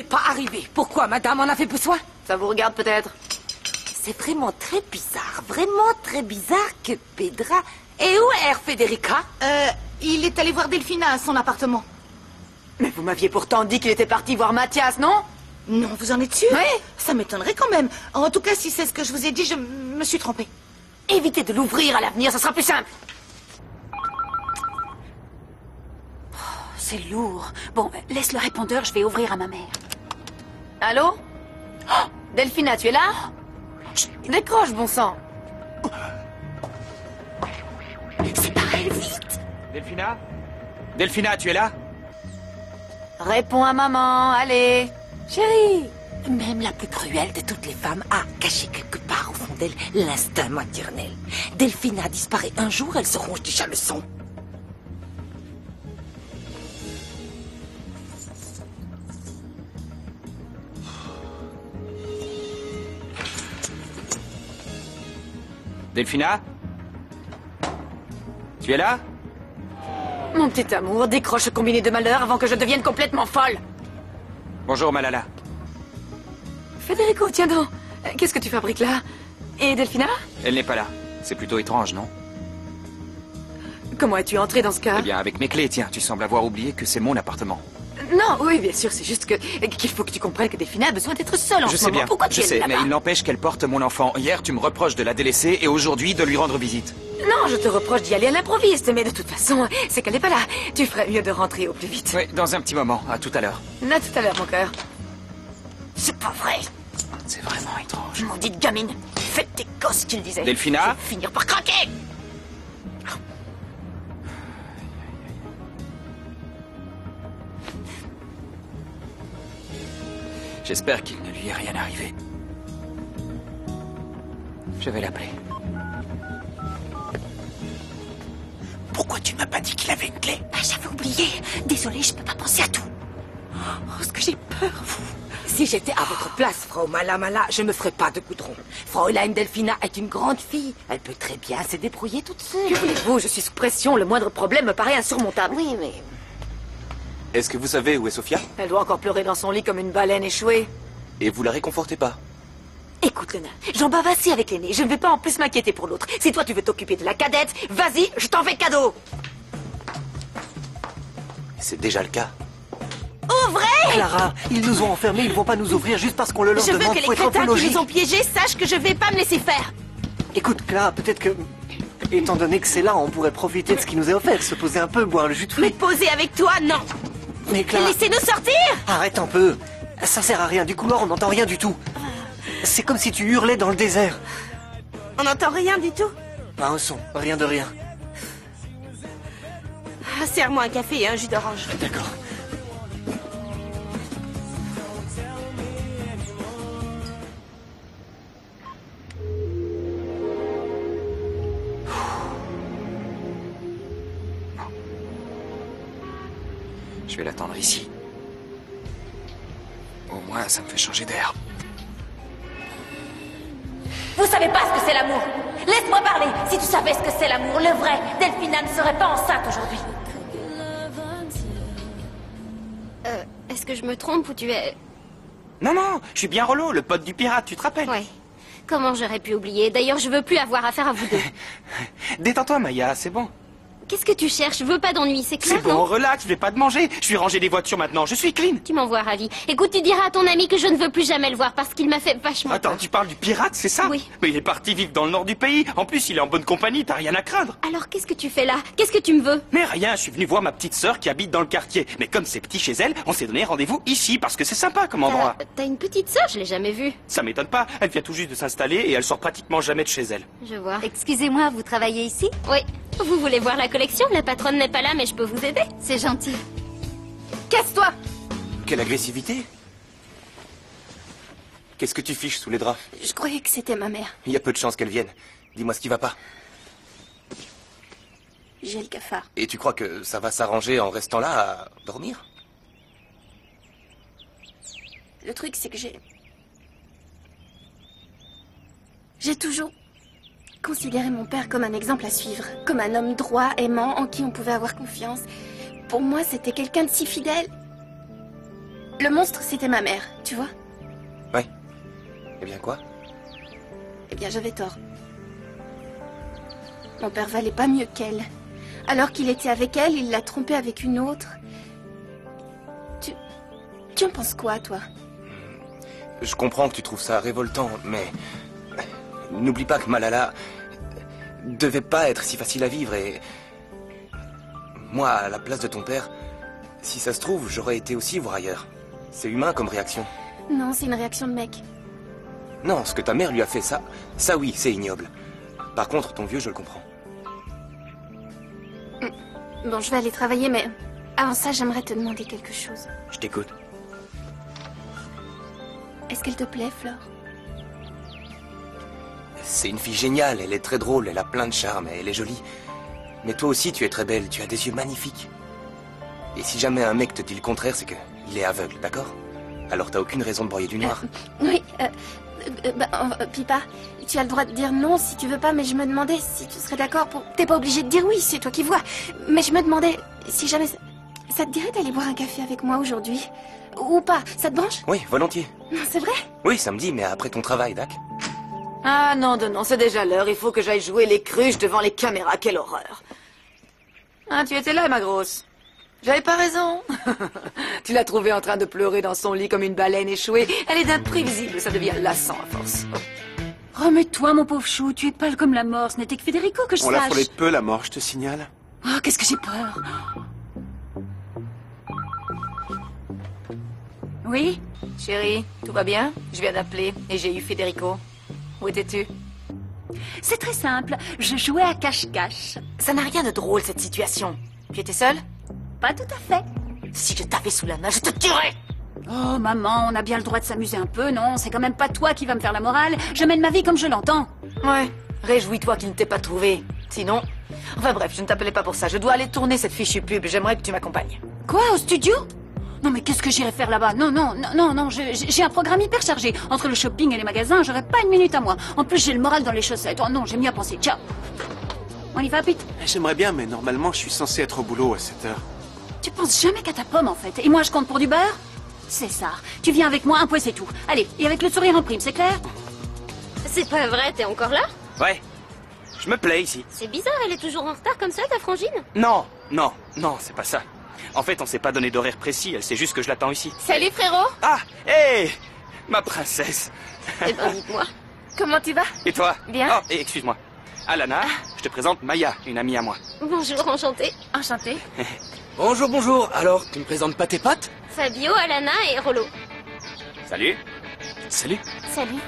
C'est pas arrivé. Pourquoi, madame, en avait besoin? Ça vous regarde peut-être? C'est vraiment très bizarre que Pedra... Et où est Federica? Il est allé voir Delphina à son appartement. Mais vous m'aviez pourtant dit qu'il était parti voir Mathias, non? Non, vous en êtes sûr? Oui. Ça m'étonnerait quand même. En tout cas, si c'est ce que je vous ai dit, je me suis trompée. Évitez de l'ouvrir à l'avenir, ça sera plus simple. Oh, c'est lourd. Bon, laisse le répondeur, je vais ouvrir à ma mère. Allô? Oh, Delphina, tu es là? Décroche, bon sang. C'est pareil, vite. Delphina? Delphina, tu es là? Réponds à maman, allez. Chérie, même la plus cruelle de toutes les femmes a caché quelque part au fond d'elle l'instinct maternel. Delphina disparaît un jour, elle se ronge déjà le son. Delphina? Tu es là? Mon petit amour, décroche ce combiné de malheur avant que je devienne complètement folle. Bonjour, Malala. Federico, tiens donc. Qu'est-ce que tu fabriques là? Et Delphina? Elle n'est pas là. C'est plutôt étrange, non? Comment es-tu entré dans ce cas? Eh bien, avec mes clés, tiens, tu sembles avoir oublié que c'est mon appartement. Non, oui, bien sûr, c'est juste qu'il faut que tu comprennes que Delphina a besoin d'être seule en Je ce sais moment. bien, Pourquoi tu je es sais, mais là-bas? il n'empêche qu'elle porte mon enfant. Hier, tu me reproches de la délaisser et aujourd'hui de lui rendre visite. Non, je te reproche d'y aller à l'improviste, mais de toute façon, c'est qu'elle n'est pas là. Tu ferais mieux de rentrer au plus vite. Oui, dans un petit moment. À tout à l'heure. À tout à l'heure, mon cœur. C'est pas vrai. C'est vraiment étrange. Maudite gamine. Faites tes gosses, qu'il disait. Delphina? Je vais finir par craquer. J'espère qu'il ne lui est rien arrivé. Je vais l'appeler. Pourquoi tu m'as pas dit qu'il avait une clé? J'avais oublié. Désolée, je peux pas penser à tout. Oh, ce que j'ai peur, vous. Si j'étais à votre place, Frau Malamala, je me ferais pas de goudron. Fräulein Delphina est une grande fille. Elle peut très bien se débrouiller toute seule. Que voulez-vous? Je suis sous pression. Le moindre problème me paraît insurmontable. Oui, mais... Est-ce que vous savez où est Sophia? Elle doit encore pleurer dans son lit comme une baleine échouée. Et vous la réconfortez pas? Écoute, Lena, j'en bave assez avec l'aîné. Je ne vais pas en plus m'inquiéter pour l'autre. Si toi tu veux t'occuper de la cadette, vas-y, je t'en fais cadeau. C'est déjà le cas. Ouvrez! Clara, ils nous ont enfermés, ils vont pas nous ouvrir juste parce qu'on le leur Je veux demande. que les Faut être un peu crétins qui logique. nous ont piégés sachent que je vais pas me laisser faire. Écoute, Clara, peut-être que... Étant donné que c'est là, on pourrait profiter de ce qui nous est offert, se poser un peu, boire le jus de Mais fruits. poser avec toi, non. Mais Clara, Laissez-nous sortir! arrête un peu. Ça sert à rien, du couloir on n'entend rien du tout. C'est comme si tu hurlais dans le désert. On n'entend rien du tout. Pas un son, rien de rien. Serre-moi un café et un jus d'orange. D'accord. Je vais l'attendre ici. Au moins, ça me fait changer d'air. Vous savez pas ce que c'est l'amour. Laisse-moi parler. Si tu savais ce que c'est l'amour, le vrai, Delphina ne serait pas enceinte aujourd'hui. Est-ce que je me trompe ou tu es... Non, non, je suis bien Rollo, le pote du pirate, tu te rappelles? Ouais. Comment j'aurais pu oublier? D'ailleurs, je veux plus avoir affaire à vous deux. Détends-toi, Maya, c'est bon. Qu'est-ce que tu cherches? Je veux pas d'ennui, c'est clair, C'est bon, non? relax, je vais pas te manger. Je suis rangé des voitures maintenant, je suis clean. Tu m'envoies ravi. Écoute, tu diras à ton ami que je ne veux plus jamais le voir parce qu'il m'a fait vachement Attends, peur. tu parles du pirate, c'est ça? Oui. Mais il est parti vivre dans le nord du pays. En plus, il est en bonne compagnie, t'as rien à craindre. Alors, qu'est-ce que tu fais là? Qu'est-ce que tu me veux? Mais rien, je suis venu voir ma petite sœur qui habite dans le quartier. Mais comme c'est petit chez elle, on s'est donné rendez-vous ici parce que c'est sympa comme endroit. T'as une petite sœur? Je l'ai jamais vue. Ça m'étonne pas, elle vient tout juste de s'installer et elle sort pratiquement jamais de chez elle. Je vois. Excusez-moi, vous travaillez ici? Oui. Vous voulez voir la collection? La patronne n'est pas là, mais je peux vous aider. C'est gentil. Casse-toi! Quelle agressivité! Qu'est-ce que tu fiches sous les draps? Je croyais que c'était ma mère. Il y a peu de chances qu'elle vienne. Dis-moi ce qui va pas. J'ai le cafard. Et tu crois que ça va s'arranger en restant là à dormir? Le truc, c'est que j'ai toujours considéré mon père comme un exemple à suivre, comme un homme droit, aimant, en qui on pouvait avoir confiance. Pour moi, c'était quelqu'un de si fidèle. Le monstre, c'était ma mère, tu vois? Ouais. Eh bien quoi? Eh bien, j'avais tort. Mon père valait pas mieux qu'elle. Alors qu'il était avec elle, il l'a trompée avec une autre. Tu en penses quoi, toi? Je comprends que tu trouves ça révoltant, mais... N'oublie pas que Malala devait pas être si facile à vivre et... Moi, à la place de ton père, si ça se trouve, j'aurais été aussi voir ailleurs. C'est humain comme réaction. Non, c'est une réaction de mec. Non, ce que ta mère lui a fait, ça oui, c'est ignoble. Par contre, ton vieux, je le comprends. Bon, je vais aller travailler, mais avant ça, j'aimerais te demander quelque chose. Je t'écoute. Est-ce qu'elle te plaît, Flore? C'est une fille géniale, elle est très drôle, elle a plein de charme, elle est jolie. Mais toi aussi, tu es très belle, tu as des yeux magnifiques. Et si jamais un mec te dit le contraire, c'est qu'il est aveugle, d'accord? Alors t'as aucune raison de broyer du noir. Oui, Pipa, tu as le droit de dire non si tu veux pas, mais je me demandais si tu serais d'accord pour... T'es pas obligé de dire oui, c'est toi qui vois. Mais je me demandais si jamais... Ça te dirait d'aller boire un café avec moi aujourd'hui? Ou pas? Ça te branche? Oui, volontiers. Non, c'est vrai? Oui, samedi, mais après ton travail, Dac. Ah non, non, c'est déjà l'heure. Il faut que j'aille jouer les cruches devant les caméras. Quelle horreur. Ah, tu étais là, ma grosse. J'avais pas raison. Tu l'as trouvée en train de pleurer dans son lit comme une baleine échouée. Elle est d'imprévisible, ça devient lassant à force. Remets-toi, mon pauvre chou, tu es pâle comme la mort. Ce n'était que Federico que je On l'a sache. frôlé de peu, la mort, je te signale. Oh, qu'est-ce que j'ai peur. Oui? Chérie, tout va bien? Je viens d'appeler et j'ai eu Federico. Où étais-tu? C'est très simple. Je jouais à cache-cache. Ça n'a rien de drôle, cette situation. Tu étais seule? Pas tout à fait. Si je t'avais sous la main, je te tuerais! Oh, maman, on a bien le droit de s'amuser un peu, non? C'est quand même pas toi qui vas me faire la morale. Je mène ma vie comme je l'entends. Ouais, réjouis-toi qu'il ne t'ait pas trouvé. Sinon... Enfin bref, je ne t'appelais pas pour ça. Je dois aller tourner cette fichue pub. J'aimerais que tu m'accompagnes. Quoi, au studio? Non, mais qu'est-ce que j'irai faire là-bas? Non, j'ai un programme hyper chargé. Entre le shopping et les magasins, j'aurai pas une minute à moi. En plus, j'ai le moral dans les chaussettes. Oh non, j'ai mieux à penser. Ciao. On y va, Pete? J'aimerais bien, mais normalement, je suis censé être au boulot à cette heure. Tu penses jamais qu'à ta pomme, en fait. Et moi, je compte pour du beurre? C'est ça. Tu viens avec moi, un point, c'est tout. Allez, et avec le sourire en prime, c'est clair? C'est pas vrai, t'es encore là? Ouais. Je me plais ici. C'est bizarre, elle est toujours en retard comme ça, ta frangine? Non, c'est pas ça. En fait, on s'est pas donné d'horaire précis, elle sait juste que je l'attends ici. Salut, frérot! Ah, hé, ma princesse. Eh ben, dites-moi. Comment tu vas? Et toi? Bien. Oh, et excuse-moi. Alana, je te présente Maya, une amie à moi. Bonjour, enchantée. Enchantée. Bonjour. Alors, tu me présentes pas tes potes? Fabio, Alana et Rollo. Salut. Salut. Salut.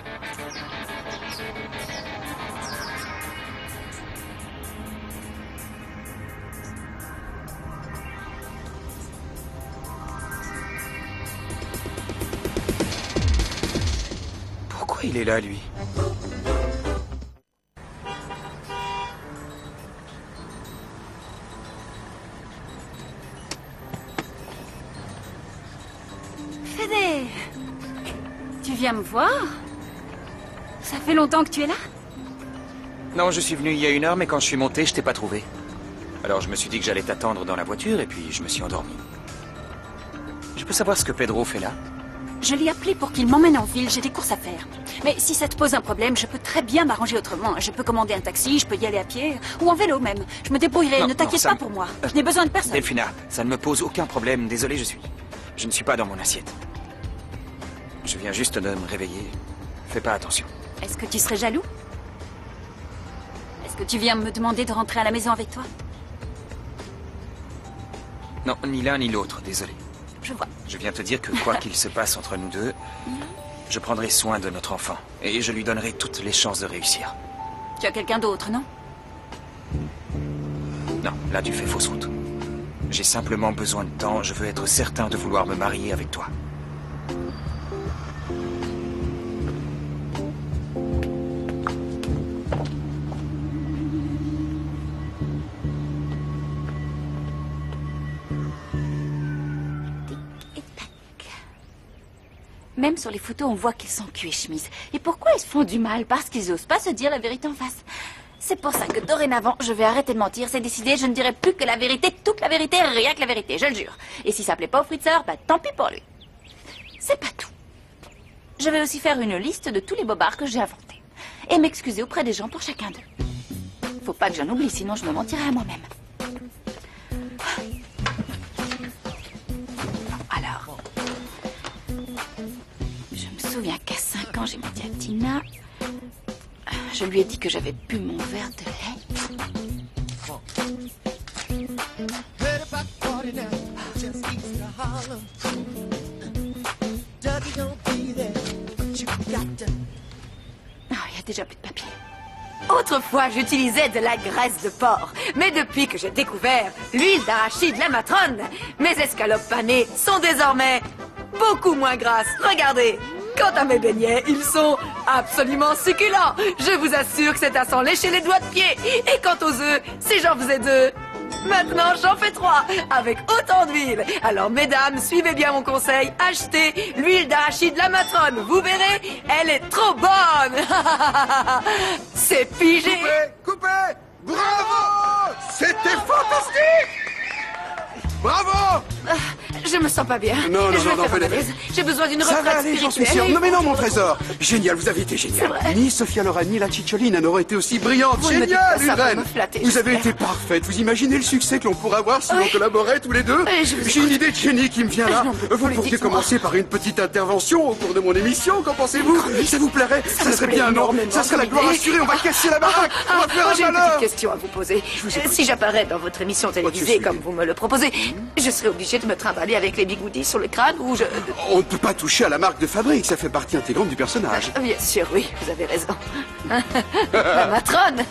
Pourquoi il est là, lui? Fédé, tu viens me voir? Ça fait longtemps que tu es là? Non, je suis venu il y a 1 heure, mais quand je suis monté, je t'ai pas trouvé. Alors je me suis dit que j'allais t'attendre dans la voiture, et puis je me suis endormi. Je peux savoir ce que Pedro fait là? Je l'ai appelé pour qu'il m'emmène en ville, j'ai des courses à faire. Mais si ça te pose un problème, je peux très bien m'arranger autrement. Je peux commander un taxi, je peux y aller à pied, ou en vélo même. Je me débrouillerai, Non, ne t'inquiète non, pas pour moi. Je n'ai besoin de personne. Delphina, ça ne me pose aucun problème, désolé, je ne suis pas dans mon assiette. Je viens juste de me réveiller. Fais pas attention. Est-ce que tu serais jaloux? Est-ce que tu viens me demander de rentrer à la maison avec toi? Non, ni l'un ni l'autre, désolé. Je vois. Je viens te dire que quoi qu'il se passe entre nous deux, je prendrai soin de notre enfant. Et je lui donnerai toutes les chances de réussir. Tu as quelqu'un d'autre, non? Non, là tu fais fausse route. J'ai simplement besoin de temps, je veux être certain de vouloir me marier avec toi. Même sur les photos, on voit qu'ils sont cul et chemise. Et pourquoi ils se font du mal? Parce qu'ils osent pas se dire la vérité en face. C'est pour ça que dorénavant, je vais arrêter de mentir. C'est décidé, je ne dirai plus que la vérité, toute la vérité, rien que la vérité, je le jure. Et si ça plaît pas au fritzeur, bah tant pis pour lui. c'est pas tout. Je vais aussi faire une liste de tous les bobards que j'ai inventés. Et m'excuser auprès des gens pour chacun d'eux. Faut pas que j'en oublie, sinon je me mentirai à moi-même. Alors, je me souviens qu'à 5 ans, j'ai menti à Tina. Je lui ai dit que j'avais bu mon verre de lait. Oh, il y a déjà plus de papier. Autrefois, j'utilisais de la graisse de porc. Mais depuis que j'ai découvert l'huile d'arachide la matrone, mes escalopes panées sont désormais beaucoup moins grasses. Regardez, quant à mes beignets, ils sont absolument succulents. Je vous assure que c'est à s'en lécher les doigts de pied. Et quant aux œufs, si j'en faisais 2, maintenant j'en fais 3, avec autant d'huile. Alors mesdames, suivez bien mon conseil, achetez l'huile d'arachide la matrone. Vous verrez, elle est trop bonne. C'est figé. Coupé! Bravo! C'était fantastique! Bravo! Je me sens pas bien. Non, Je vais faire fais un malaise. J'ai besoin d'une Ça retraite va aller, j'en suis sûr. spirituelle. Non, mais non, mon trésor. Génial, vous avez été génial. Ni Sophia Loren, ni la Cicciolina n'auraient été aussi brillantes. Vous ne me dites Génial, pas ça pour Lurène. me flatter, Vous avez j'espère. été parfaite. Vous imaginez le succès que l'on pourrait avoir si on collaborait tous les deux? J'ai une idée de génie qui me vient là. Vous pourriez commencer par une petite intervention au cours de mon émission. Qu'en pensez-vous? Ça vous plairait? Ça serait bien, non? Ça serait la gloire assurée. On va casser la baraque. On va faire J'ai un une malheur. petite question à vous poser. Si j'apparais dans votre émission télévisée comme vous me le proposez, je serais obligée de me trimballer avec les bigoudis sur le crâne ou je... On ne peut pas toucher à la marque de fabrique. Ça fait partie intégrante du personnage. Bien sûr, oui, vous avez raison. La matrone.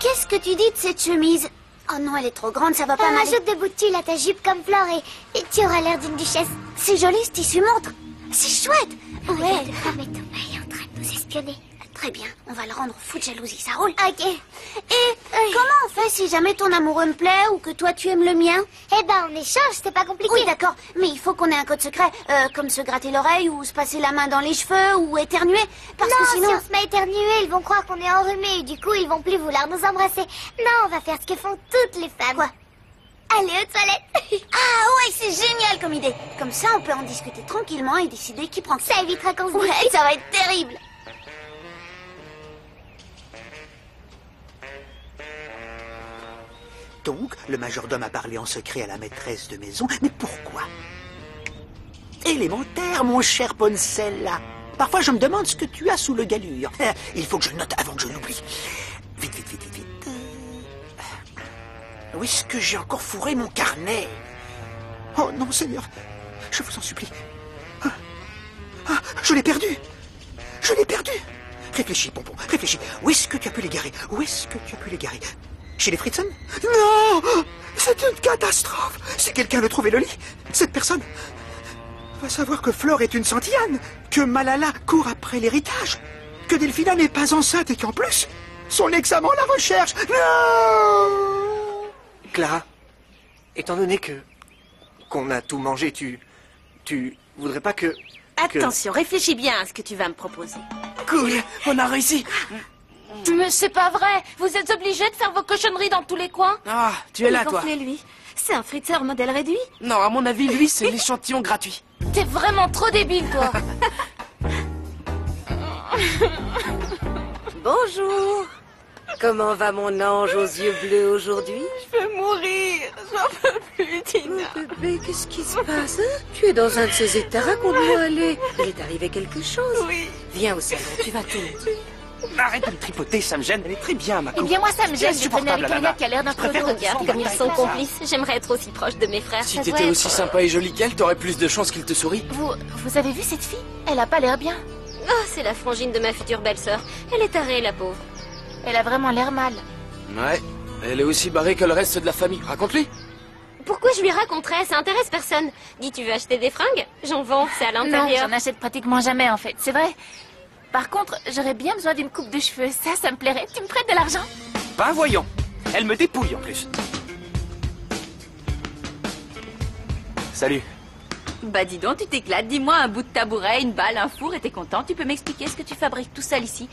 Qu'est-ce que tu dis de cette chemise? Oh non, elle est trop grande, ça va pas mal. Rajoute des boutons à ta jupe comme Flore et tu auras l'air d'une duchesse. C'est joli ce tissu montre. C'est chouette. Ouais. Mais Thomas est en train de nous espionner. Très bien, on va le rendre fou de jalousie, ça roule. Ok. Et comment on fait si jamais ton amoureux me plaît ou que toi tu aimes le mien? Eh ben on échange, c'est pas compliqué. Oui d'accord, mais il faut qu'on ait un code secret, comme se gratter l'oreille ou se passer la main dans les cheveux ou éternuer. Parce que sinon... si on se met à éternuer, ils vont croire qu'on est enrhumé et du coup ils vont plus vouloir nous embrasser. Non, on va faire ce que font toutes les femmes. Quoi? Aller aux toilettes. Ah ouais, c'est génial comme idée. Comme ça on peut en discuter tranquillement et décider qui prend. Ça évitera qu'on se dise. Ouais, ça va être terrible. Donc, le majordome a parlé en secret à la maîtresse de maison. Mais pourquoi? Élémentaire, mon cher Poncella. Parfois, je me demande ce que tu as sous le galure. Il faut que je le note avant que je l'oublie. Vite, vite, vite, vite, vite. Où est-ce que j'ai encore fourré mon carnet? Oh non, Seigneur, je vous en supplie. Je l'ai perdu. Je l'ai perdu. Réfléchis, Pompon, réfléchis. Où est-ce que tu as pu l'égarer? Où est-ce que tu as pu l'égarer? Chez les Fritzen? Non! C'est une catastrophe! Si quelqu'un le trouve et le lit, cette personne va savoir que Flore est une Santillane, que Malala court après l'héritage, que Delphina n'est pas enceinte et qu'en plus, son ex-amant la recherche. Non! Clara, étant donné qu'on a tout mangé, tu voudrais pas que... Attention, réfléchis bien à ce que tu vas me proposer. Cool, on a réussi. Mais c'est pas vrai. Vous êtes obligés de faire vos cochonneries dans tous les coins. Ah, tu es là, toi. Lui. C'est un friteur modèle réduit. Non, à mon avis, lui, c'est l'échantillon gratuit. T'es vraiment trop débile, toi. Bonjour. Comment va mon ange aux yeux bleus aujourd'hui? Je vais mourir. J'en peux plus, Tina. Oh, bébé, qu'est-ce qui se passe, hein? Tu es dans un de ces états, raconte-moi, allez. Il est arrivé quelque chose? Oui. Viens au salon, tu vas tout me dire. Arrête de me tripoter, ça me gêne. Elle est très bien, ma Eh bien, moi, ça me gêne de traîner avec quelqu'un qui a l'air d'un peu Regarde comme ils sont complices. J'aimerais être aussi proche de mes frères. Si t'étais aussi sympa et jolie qu'elle, t'aurais plus de chances qu'il te sourie. Vous avez vu cette fille? Elle a pas l'air bien. Oh, c'est la frangine de ma future belle-sœur. Elle est tarée, la pauvre. Elle a vraiment l'air mal. Ouais, elle est aussi barrée que le reste de la famille. Raconte-lui. Pourquoi je lui raconterais? Ça intéresse personne. Dis, tu veux acheter des fringues? J'en vends, c'est à l'intérieur. Non, j'en achète pratiquement jamais, en fait. C'est vrai. Par contre, j'aurais bien besoin d'une coupe de cheveux. Ça me plairait. Tu me prêtes de l'argent? Ben voyons. Elle me dépouille en plus. Salut. Bah dis donc, tu t'éclates. Dis-moi, un bout de tabouret, une balle, un four, et t'es content? Tu peux m'expliquer ce que tu fabriques tout seul ici?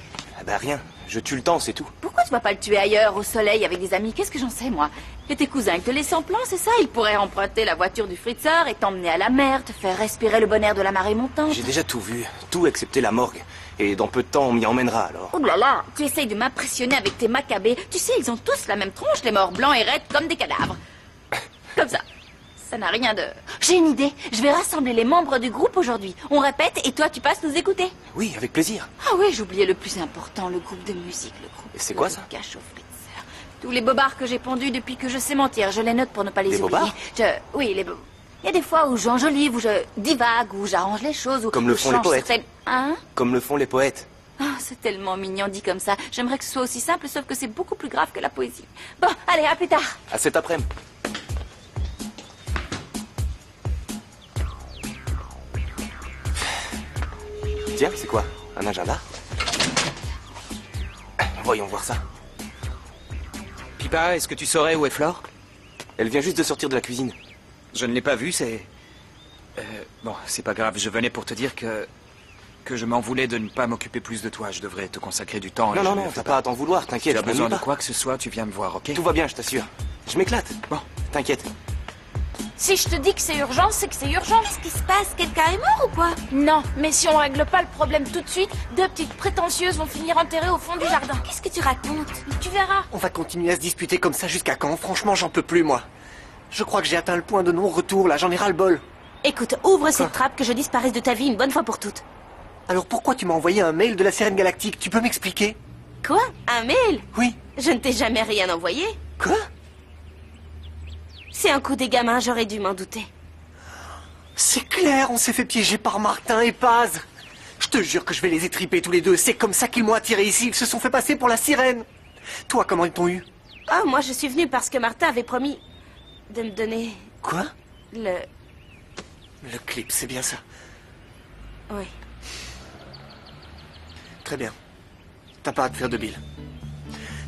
Bah rien, je tue le temps, c'est tout. Pourquoi tu vas pas le tuer ailleurs, au soleil, avec des amis? Qu'est-ce que j'en sais, moi? Et tes cousins, ils te laissent en plan, c'est ça? Ils pourraient emprunter la voiture du Fritzer et t'emmener à la mer, te faire respirer le bon air de la marée montante. J'ai déjà tout vu, tout excepté la morgue. Et dans peu de temps, on m'y emmènera, alors. Oh là là, tu essayes de m'impressionner avec tes macabées. Tu sais, ils ont tous la même tronche, les morts blancs et raides comme des cadavres. Comme ça. Ça n'a rien de... J'ai une idée. Je vais rassembler les membres du groupe aujourd'hui. On répète et toi, tu passes nous écouter. Oui, avec plaisir. Ah oui, j'oubliais le plus important, le groupe de musique, le groupe. Et c'est quoi ça? Cache au Fritzer. Tous les bobards que j'ai pondus depuis que je sais mentir. Je les note pour ne pas les oublier. Bobards? Oui, les bobards. Il y a des fois où j'enjolive, où je divague, où j'arrange les choses, où... Comme le font les poètes. Hein? Comme le font les poètes. Ah, c'est tellement mignon dit comme ça. J'aimerais que ce soit aussi simple, sauf que c'est beaucoup plus grave que la poésie. Bon, allez, à plus tard. À cet après-midi. Tiens, c'est quoi? Un agenda? Voyons voir ça. Pipa, est-ce que tu saurais où est Flore? Elle vient juste de sortir de la cuisine. Je ne l'ai pas vue, c'est... bon, c'est pas grave, je venais pour te dire que je m'en voulais de ne pas m'occuper plus de toi. Je devrais te consacrer du temps. Non, t'as pas à t'en vouloir, t'inquiète. Si tu as besoin de quoi que ce soit, tu viens me voir, ok? Tout va bien, je t'assure. Je m'éclate. Bon, t'inquiète. Si je te dis que c'est urgent, c'est que c'est urgent. Qu'est-ce qui se passe? Quelqu'un est mort ou quoi? Non, mais si on règle pas le problème tout de suite, deux petites prétentieuses vont finir enterrées au fond du jardin. Qu'est-ce que tu racontes? Tu verras. On va continuer à se disputer comme ça jusqu'à quand? Franchement, j'en peux plus, moi. Je crois que j'ai atteint le point de non-retour, là, j'en ai ras-le-bol. Écoute, ouvre cette trappe que je disparaisse de ta vie une bonne fois pour toutes. Alors pourquoi tu m'as envoyé un mail de la Sirène Galactique? Tu peux m'expliquer? Quoi? Un mail? Oui. Je ne t'ai jamais rien envoyé. Quoi? C'est un coup des gamins, j'aurais dû m'en douter. C'est clair, on s'est fait piéger par Martin et Paz. Je te jure que je vais les étriper tous les deux. C'est comme ça qu'ils m'ont attiré ici. Ils se sont fait passer pour la sirène. Toi, comment ils t'ont eu? Ah, moi je suis venue parce que Martin avait promis de me donner... Quoi? Le clip, c'est bien ça. Oui. Très bien. T'as pas à te faire de bile.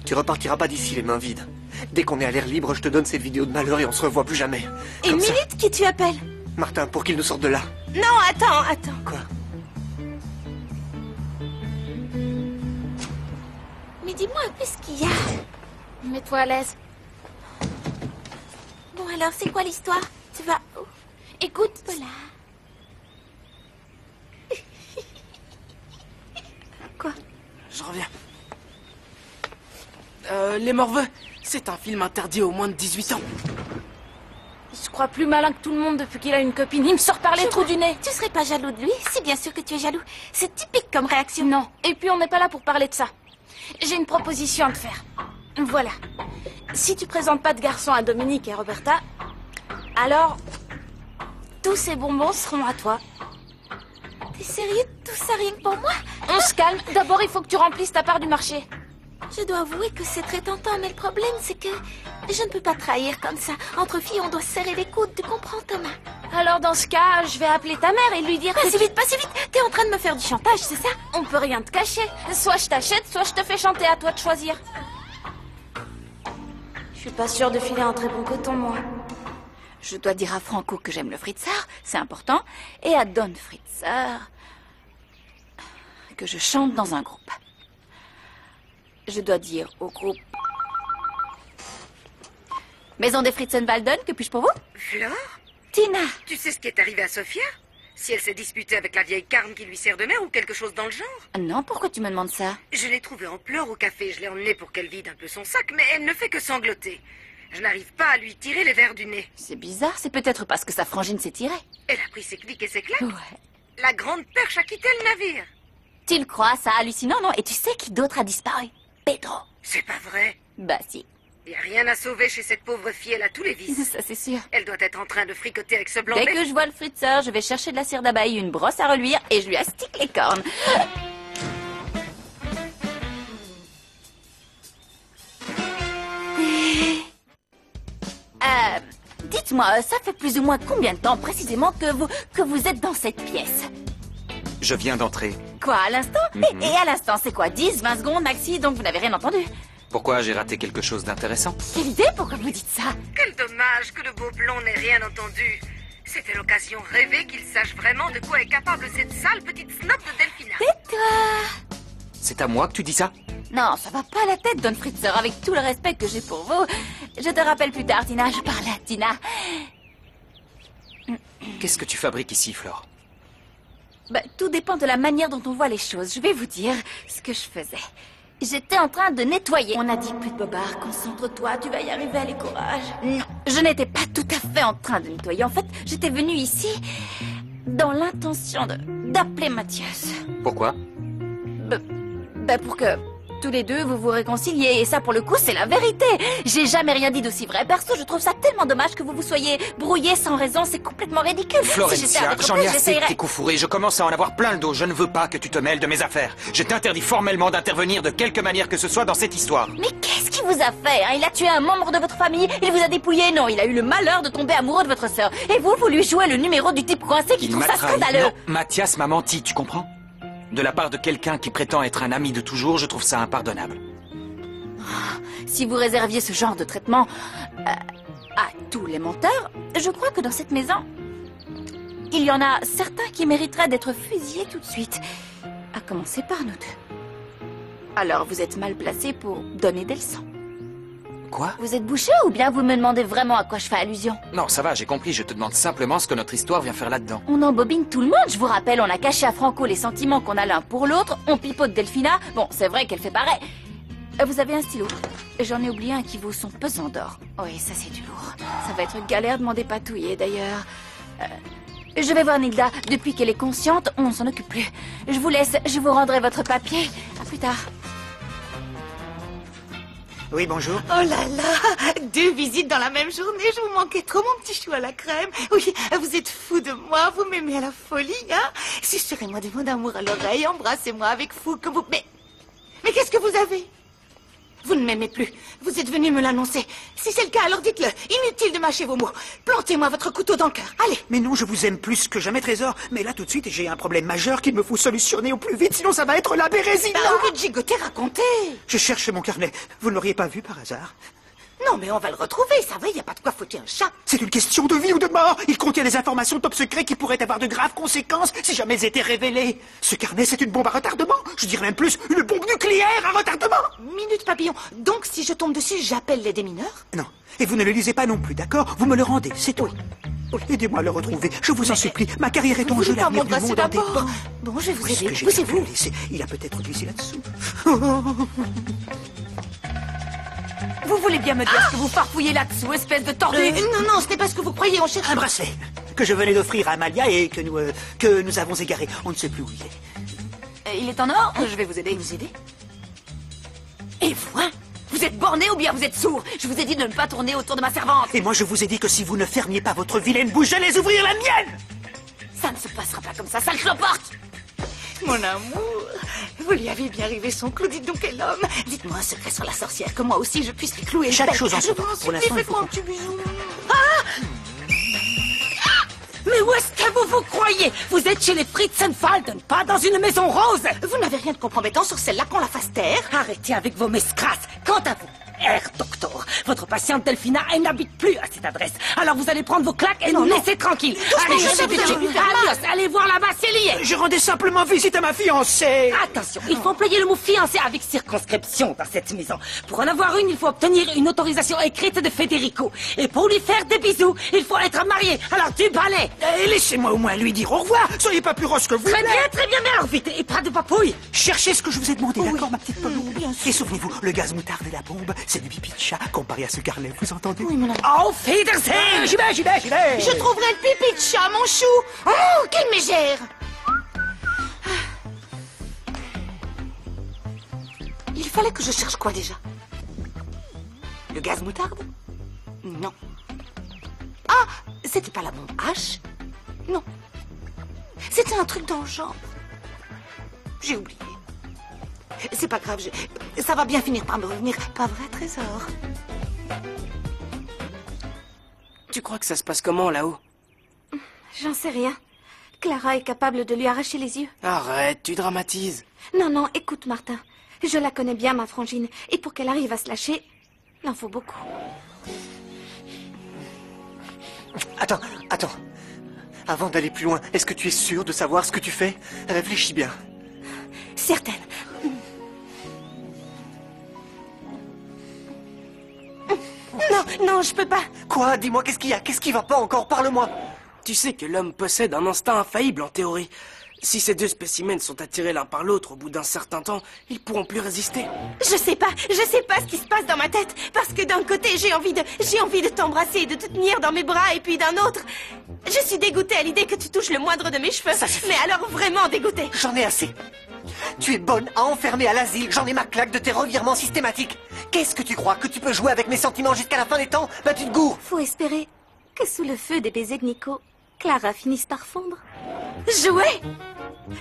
Tu repartiras pas d'ici les mains vides. Dès qu'on est à l'air libre, je te donne cette vidéo de malheur et on se revoit plus jamais. Une minute, qui tu appelles? Martin, pour qu'il nous sorte de là. Non, attends. Quoi? Mais dis-moi un peu ce qu'il y a. Mets-toi à l'aise. Bon alors, c'est quoi l'histoire? Tu vas où? Écoute, voilà. Quoi? Je reviens. Les Morveux, c'est un film interdit aux moins de 18 ans. Il se croit plus malin que tout le monde depuis qu'il a une copine. Il me sort par les trous du nez. Tu serais pas jaloux de lui? Si, bien sûr que tu es jaloux. C'est typique comme réaction. Non. Et puis on n'est pas là pour parler de ça. J'ai une proposition à te faire. Voilà. Si tu présentes pas de garçon à Dominique et Roberta, alors tous ces bonbons seront à toi. T'es sérieux? Tout ça rien que pour moi? On se calme. D'abord, il faut que tu remplisses ta part du marché. Je dois avouer que c'est très tentant, mais le problème, c'est que je ne peux pas trahir comme ça. Entre filles, on doit serrer les coudes, tu comprends, Thomas? Alors, dans ce cas, je vais appeler ta mère et lui dire pas si vite, t'es en train de me faire du chantage, c'est ça? On peut rien te cacher. Soit je t'achète, soit je te fais chanter, à toi de choisir. Je suis pas sûre de filer un très bon coton, moi. Je dois dire à Franco que j'aime le Fritzer, c'est important, et à Don Fritzer que je chante dans un groupe. Je dois dire au groupe Maison des Fritzenwalden, que puis-je pour vous? Flore? Tina! Tu sais ce qui est arrivé à Sophia? Si elle s'est disputée avec la vieille carne qui lui sert de mère ou quelque chose dans le genre? Non, pourquoi tu me demandes ça? Je l'ai trouvée en pleurs au café, je l'ai emmenée pour qu'elle vide un peu son sac, mais elle ne fait que sangloter. Je n'arrive pas à lui tirer les verres du nez. C'est bizarre, c'est peut-être parce que sa frangine s'est tirée. Elle a pris ses clics et ses claques? Ouais. La grande perche a quitté le navire. Tu le crois, ça hallucinant, non? Et tu sais qui d'autre a disparu? Pedro. C'est pas vrai. Bah si. Il n'y a rien à sauver chez cette pauvre fille, elle a tous les vices. Ça c'est sûr. Elle doit être en train de fricoter avec ce blanc. Dès que je vois le Fritzer, je vais chercher de la cire d'abeille, une brosse à reluire et je lui astique les cornes. Dites-moi, ça fait plus ou moins combien de temps précisément que vous êtes dans cette pièce? Je viens d'entrer. Quoi, à l'instant? Et à l'instant, c'est quoi? 10, 20 secondes maxi, donc vous n'avez rien entendu? Pourquoi j'ai raté quelque chose d'intéressant? Quelle idée? Pourquoi vous dites ça? Quel dommage que le beau blond n'ait rien entendu. C'était l'occasion rêvée qu'il sache vraiment de quoi est capable cette sale petite snob de Delphina. Tais-toi! C'est à moi que tu dis ça? Non, ça va pas la tête, Don Fritzer, avec tout le respect que j'ai pour vous. Je te rappelle plus tard, Tina, je parle à Tina. Qu'est-ce que tu fabriques ici, Flore? Bah, tout dépend de la manière dont on voit les choses. Je vais vous dire ce que je faisais. J'étais en train de nettoyer. On a dit plus de bobards, concentre-toi, tu vas y arriver, allez, courage. Non, je n'étais pas tout à fait en train de nettoyer. En fait, j'étais venue ici dans l'intention d'appeler Mathias. Pourquoi? Bah, pour que tous les deux vous vous réconciliez. Et ça, pour le coup, c'est la vérité. J'ai jamais rien dit d'aussi vrai. Perso, je trouve ça tellement dommage que vous vous soyez brouillés sans raison. C'est complètement ridicule. Florencia, j'en ai assez de tes coups fourrés. Je commence à en avoir plein le dos. Je ne veux pas que tu te mêles de mes affaires. Je t'interdis formellement d'intervenir de quelque manière que ce soit dans cette histoire. Mais qu'est-ce qu'il vous a fait, hein? Il a tué un membre de votre famille, il vous a dépouillé. Non, il a eu le malheur de tomber amoureux de votre sœur. Et vous lui jouez le numéro du type coincé qui trouve ça scandaleux. Non, Mathias m'a menti, tu comprends? De la part de quelqu'un qui prétend être un ami de toujours, je trouve ça impardonnable. Si vous réserviez ce genre de traitement à tous les menteurs, je crois que dans cette maison, il y en a certains qui mériteraient d'être fusillés tout de suite. À commencer par nous deux. Alors vous êtes mal placé pour donner des leçons. Quoi? Vous êtes bouché ou bien vous me demandez vraiment à quoi je fais allusion? Non, ça va, j'ai compris. Je te demande simplement ce que notre histoire vient faire là-dedans. On embobine tout le monde, je vous rappelle. On a caché à Franco les sentiments qu'on a l'un pour l'autre. On pipote Delphina. Bon, c'est vrai qu'elle fait pareil. Vous avez un stylo? J'en ai oublié un qui vaut son pesant d'or. Oui, ça c'est du lourd. Ça va être galère de m'en dépatouiller d'ailleurs. Je vais voir Nilda. Depuis qu'elle est consciente, on s'en occupe plus. Je vous laisse, je vous rendrai votre papier. À plus tard. Oui, bonjour. Oh là là, 2 visites dans la même journée, je vous manquais trop, mon petit chou à la crème. Oui, vous êtes fou de moi, vous m'aimez à la folie, hein? Susurrez-moi des mots d'amour à l'oreille, embrassez-moi avec fou que vous... Mais qu'est-ce que vous avez? Vous ne m'aimez plus. Vous êtes venu me l'annoncer. Si c'est le cas, alors dites-le. Inutile de mâcher vos mots. Plantez-moi votre couteau dans le cœur. Allez. Mais non, je vous aime plus que jamais, Trésor. Mais là, tout de suite, j'ai un problème majeur qu'il me faut solutionner au plus vite, sinon ça va être la bérésina. Au lieu de gigoter, racontez. Je cherche mon carnet. Vous ne l'auriez pas vu par hasard? Non, mais on va le retrouver, ça va, il n'y a pas de quoi foutre un chat. C'est une question de vie ou de mort. Il contient des informations top secrets qui pourraient avoir de graves conséquences si jamais elles étaient révélées. Ce carnet, c'est une bombe à retardement. Je dirais même plus, une bombe nucléaire à retardement. Minute papillon. Donc, si je tombe dessus, j'appelle les démineurs? Non. Et vous ne le lisez pas non plus, d'accord? Vous me le rendez, c'est tout. Oui. Aidez-moi à le retrouver. Je vous en supplie. Ma carrière est en jeu, l'avenir du monde en dépend. Bon, je vais vous aider. Poussez-vous. Il a peut-être glissé là-dessous. Vous voulez bien me dire ce que vous farfouillez là-dessous, espèce de tordu? Non, ce n'est pas ce que vous croyez, on cherche... Un bracelet que je venais d'offrir à Amalia et que nous avons égaré. On ne sait plus où il est. Il est en or? Je vais vous aider. Vous aider? Et vous, hein? Vous êtes borné ou bien vous êtes sourd? Je vous ai dit de ne pas tourner autour de ma servante. Et moi, je vous ai dit que si vous ne fermiez pas votre vilaine bouche, j'allais ouvrir la mienne. Ça ne se passera pas comme ça, sale cloporte! Mon amour, vous lui avez bien rivé son clou, dites donc quel homme. Dites-moi un secret sur la sorcière, que moi aussi je puisse lui clouer. Chaque chose en son temps. Pour l'instant, il faut faites-moi un petit bisou. Mais où est-ce que vous croyez? Vous êtes chez les Fritzenfalden, pas dans une maison rose. Vous n'avez rien de compromettant sur celle-là qu'on la fasse taire? Arrêtez avec vos mescrasses. Quant à vous, Herr Doctor, votre patiente Delphina, elle n'habite plus à cette adresse. Alors vous allez prendre vos claques et nous laisser tranquilles. Allez, je suis vite. Adios, allez voir là-bas, c'est lié. Je rendais simplement visite à ma fiancée. Attention, il faut employer le mot fiancé avec circonscription dans cette maison. Pour en avoir une, il faut obtenir une autorisation écrite de Federico. Et pour lui faire des bisous, il faut être marié. Alors du balai. Laissez-moi au moins lui dire au revoir. Soyez pas plus rose que vous. Très bien, mais alors vite. Et pas de papouille. Cherchez ce que je vous ai demandé, d'accord, ma petite pomme. Bien sûr. Et souvenez-vous, le gaz moutarde et la bombe, c'est du pipi de chat comparé à ce carnet, vous entendez? Oui, mon ami. Auf Wiedersehen! J'y vais! Je trouverai le pipi de chat, mon chou. Oh, quelle mégère! Il fallait que je cherche quoi déjà? Le gaz moutarde? Non. Ah, c'était pas la bombe H? Non. C'était un truc dans le genre. J'ai oublié. C'est pas grave, ça va bien finir par me revenir. Pas vrai, Trésor? Tu crois que ça se passe comment, là-haut? J'en sais rien. Clara est capable de lui arracher les yeux. Arrête, tu dramatises. Non, écoute, Martin. Je la connais bien, ma frangine. Et pour qu'elle arrive à se lâcher, il en faut beaucoup. Attends. Avant d'aller plus loin, est-ce que tu es sûre de savoir ce que tu fais? Réfléchis bien. Certaine. Non, je peux pas. Quoi? Dis-moi, qu'est-ce qu'il y a? Qu'est-ce qui va pas encore? Parle-moi. Tu sais que l'homme possède un instinct infaillible en théorie. Si ces deux spécimens sont attirés l'un par l'autre au bout d'un certain temps, ils pourront plus résister. Je sais pas ce qui se passe dans ma tête. Parce que d'un côté, j'ai envie de t'embrasser et de te tenir dans mes bras, et puis d'un autre, je suis dégoûtée à l'idée que tu touches le moindre de mes cheveux. Mais alors vraiment dégoûtée. J'en ai assez. Tu es bonne à enfermer à l'asile. J'en ai ma claque de tes revirements systématiques. Qu'est-ce que tu crois? Que tu peux jouer avec mes sentiments jusqu'à la fin des temps? Bah tu te gourres. Faut espérer que sous le feu des baisers de Nico, Clara finisse par fondre. Jouer?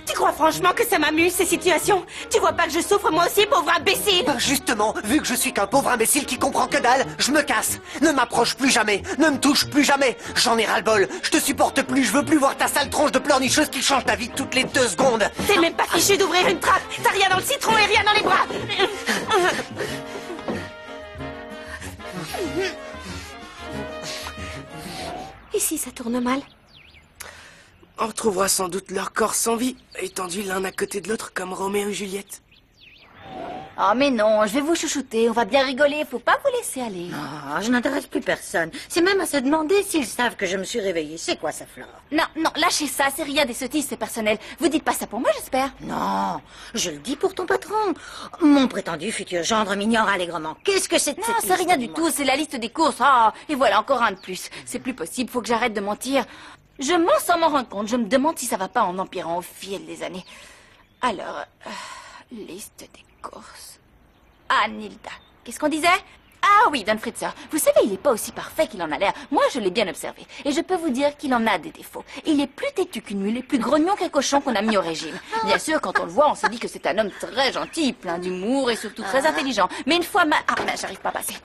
Tu crois franchement que ça m'amuse, ces situations? Tu vois pas que je souffre moi aussi, pauvre imbécile? Ben justement, vu que je suis qu'un pauvre imbécile qui comprend que dalle, je me casse. Ne m'approche plus jamais, ne me touche plus jamais. J'en ai ras-le-bol, je te supporte plus, je veux plus voir ta sale tronche de pleurnicheuse qui change ta vie toutes les 2 secondes. T'es même pas fichu d'ouvrir une trappe. T'as rien dans le citron et rien dans les bras. Et si ça tourne mal? On retrouvera sans doute leur corps sans vie, étendus l'un à côté de l'autre comme Roméo et Juliette. Oh mais non, je vais vous chouchouter, on va bien rigoler, faut pas vous laisser aller. Ah, je n'intéresse plus personne. C'est même à se demander s'ils savent que je me suis réveillée. C'est quoi ça, Flore? Non, lâchez ça, c'est rien des sottises, c'est personnel. Vous dites pas ça pour moi, j'espère? Non, je le dis pour ton patron. Mon prétendu futur gendre m'ignore allègrement. Qu'est-ce que c'est que Non, cette c'est liste? rien du tout, c'est la liste des courses. Ah, et voilà, encore un de plus. C'est plus possible, faut que j'arrête de mentir. Je mens sans m'en rendre compte, je me demande si ça va pas en empirant au fil des années. Alors, liste des courses. Ah, Nilda, qu'est-ce qu'on disait? Ah oui, Don Fritzer. Vous savez, il n'est pas aussi parfait qu'il en a l'air. Moi, je l'ai bien observé. Et je peux vous dire qu'il en a des défauts. Il est plus têtu qu'une mule et plus grognon qu'un cochon qu'on a mis au régime. Bien sûr, quand on le voit, on se dit que c'est un homme très gentil, plein d'humour et surtout très intelligent. Mais une fois j'arrive pas à passer.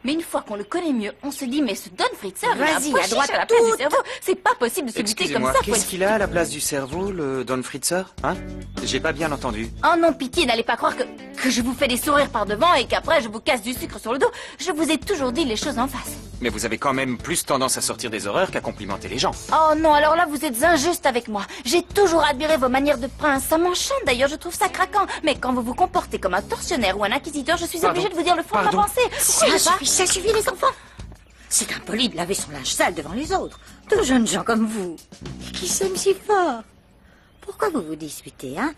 Mais une fois qu'on le connaît mieux, on se dit, mais ce Don Fritzer, il a un pois chiche à la place du cerveau. C'est pas possible de se buter comme ça. Qu'est-ce qu'il a à la place du cerveau, le Don Fritzer? Hein? J'ai pas bien entendu. Oh non, pitié, n'allez pas croire que je vous fais des sourires par devant et qu'après je vous casse du sucre sur le dos. Je vous ai toujours dit les choses en face. Mais vous avez quand même plus tendance à sortir des horreurs qu'à complimenter les gens. Oh non, alors là, vous êtes injuste avec moi. J'ai toujours admiré vos manières de prince. Ça m'enchante d'ailleurs, je trouve ça craquant. Mais quand vous vous comportez comme un tortionnaire ou un inquisiteur, je suis obligée de vous dire le fond de ma pensée. Ça suffit les enfants. C'est impoli de laver son linge sale devant les autres. De jeunes gens comme vous. Et qui s'aiment si fort. Pourquoi vous vous disputez, hein?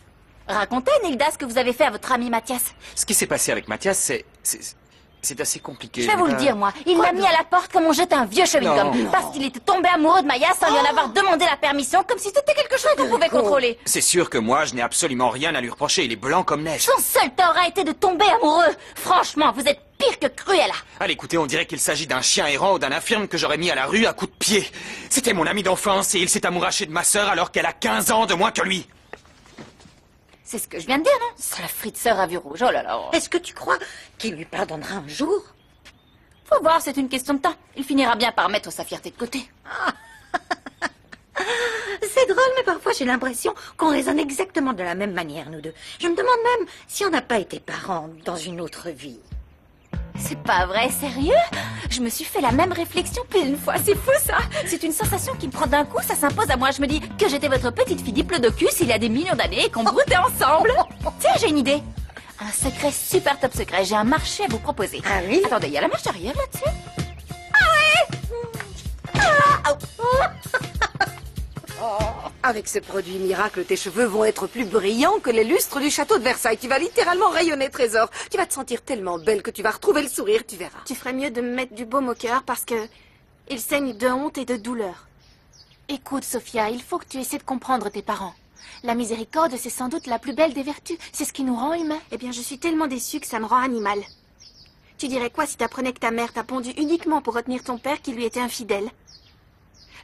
Racontez, Nilda, ce que vous avez fait à votre ami Mathias. Ce qui s'est passé avec Mathias, c'est assez compliqué. Je vais vous le dire, moi. Il l'a mis à la porte comme on jette un vieux chewing-gum. Parce qu'il était tombé amoureux de Maya sans lui en avoir demandé la permission, comme si c'était quelque chose qu'on pouvait contrôler. C'est sûr que moi, je n'ai absolument rien à lui reprocher. Il est blanc comme neige. Son seul tort a été de tomber amoureux. Franchement, vous êtes pire que Cruella. Allez, écoutez, on dirait qu'il s'agit d'un chien errant ou d'un infirme que j'aurais mis à la rue à coups de pied. C'était mon ami d'enfance et il s'est amouraché de ma sœur alors qu'elle a 15 ans de moins que lui. C'est ce que je viens de dire, non? C'est la Fritzer à vue rouge, oh là là. Est-ce que tu crois qu'il lui pardonnera un jour? Faut voir, c'est une question de temps. Il finira bien par mettre sa fierté de côté. C'est drôle, mais parfois j'ai l'impression qu'on raisonne exactement de la même manière, nous deux. Je me demande même si on n'a pas été parents dans une autre vie. C'est pas vrai, sérieux? Je me suis fait la même réflexion plus d'une fois, c'est fou ça! C'est une sensation qui me prend d'un coup, ça s'impose à moi. Je me dis que j'étais votre petite fille diplodocus il y a des millions d'années et qu'on broutait ensemble. Tiens, j'ai une idée. Un secret super top secret, j'ai un marché à vous proposer. Ah oui? Attendez, il y a la marche arrière là-dessus? Avec ce produit miracle, tes cheveux vont être plus brillants que les lustres du château de Versailles. Tu vas littéralement rayonner, Trésor. Tu vas te sentir tellement belle que tu vas retrouver le sourire, tu verras. Tu ferais mieux de me mettre du baume au cœur parce que il saigne de honte et de douleur. Écoute, Sophia, il faut que tu essaies de comprendre tes parents. La miséricorde, c'est sans doute la plus belle des vertus. C'est ce qui nous rend humains. Eh bien, je suis tellement déçue que ça me rend animal. Tu dirais quoi si t'apprenais que ta mère t'a pondu uniquement pour retenir ton père qui lui était infidèle?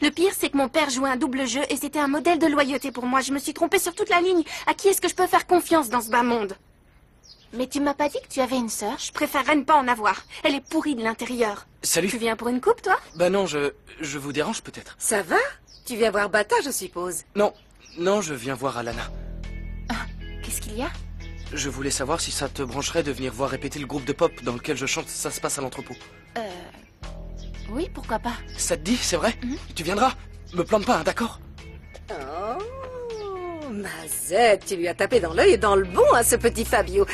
Le pire, c'est que mon père jouait un double jeu et c'était un modèle de loyauté pour moi. Je me suis trompée sur toute la ligne. À qui est-ce que je peux faire confiance dans ce bas monde? Mais tu m'as pas dit que tu avais une sœur? Je préférerais ne pas en avoir. Elle est pourrie de l'intérieur. Salut. Tu viens pour une coupe, toi? Bah non, je vous dérange peut-être. Ça va? Tu viens voir Bata, je suppose? Non, je viens voir Alana. Ah, qu'est-ce qu'il y a? Je voulais savoir si ça te brancherait de venir voir répéter le groupe de pop dans lequel je chante. Ça se passe à l'entrepôt. Oui, pourquoi pas? Ça te dit, c'est vrai? Tu viendras? Me plante pas, hein, d'accord? Oh, Mazette, tu lui as tapé dans l'œil et dans le bon à ce petit Fabio.